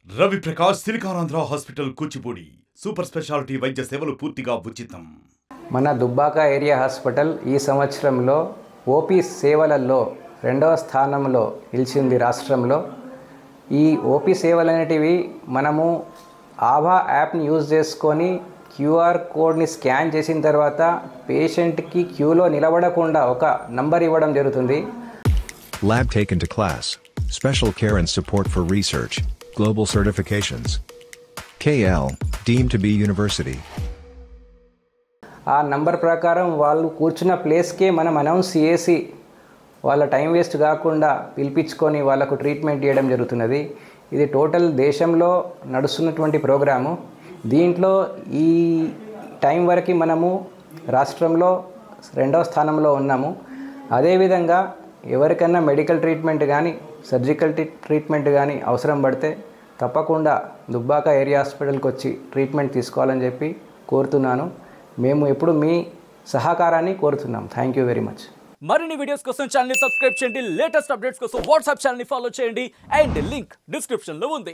Ravi Prakash Siliconandhra hospital Kuchipudi super speciality వైద్య సేవలు పూర్తిగా ఉచితం. మన దుబ్బాక ఏరియా హాస్పిటల్ ఈ సంవత్సరంలో ఓపీ సేవలలో 2వ స్థానంలో నిలిచింది రాష్ట్రంలో. ఈ ఓపీ సేవలు అనేటివి మనము ఆభా యాప్ని యూజ్ చేసుకొని క్యూఆర్ కోడ్ని స్కాన్ చేసిన తర్వాత పేషెంట్కి క్యూలో నిలబడకుండా ఒక నంబర్ ఇవ్వడం జరుగుతుంది. Lab taken to class, special care and support for research, global certifications. KL, deemed to be university. ఆ నంబర్ ప్రకారం వాళ్ళు కూర్చున్న ప్లేస్కే మనం అనౌన్స్ చేసి వాళ్ళ టైం వేస్ట్ కాకుండా పిలిపించుకొని వాళ్ళకు ట్రీట్మెంట్ చేయడం జరుగుతున్నది. ఇది టోటల్ దేశంలో నడుస్తున్నటువంటి ప్రోగ్రాము. దీంట్లో ఈ టైం వరకు మనము రాష్ట్రంలో 2వ స్థానంలో ఉన్నాము. అదేవిధంగా ఎవరికైనా మెడికల్ ట్రీట్మెంట్ కానీ సర్జికల్ ట్రీట్మెంట్ కానీ అవసరం పడితే తప్పకుండా దుబ్బాక ఏరియా హాస్పిటల్కి వచ్చి ట్రీట్మెంట్ తీసుకోవాలని చెప్పి కోరుతున్నాను. మేము ఎప్పుడు మీ సహకారాన్ని కోరుతున్నాం. Thank you very much. మరిన్ని వీడియోస్ కోసం ఛానల్ ని సబ్స్క్రైబ్ చేయండి. లేటెస్ట్ అప్డేట్స్ కోసం వాట్సాప్ ఛానల్ ని ఫాలో చేయండి అండ్ లింక్ డిస్క్రిప్షన్ లో ఉంది.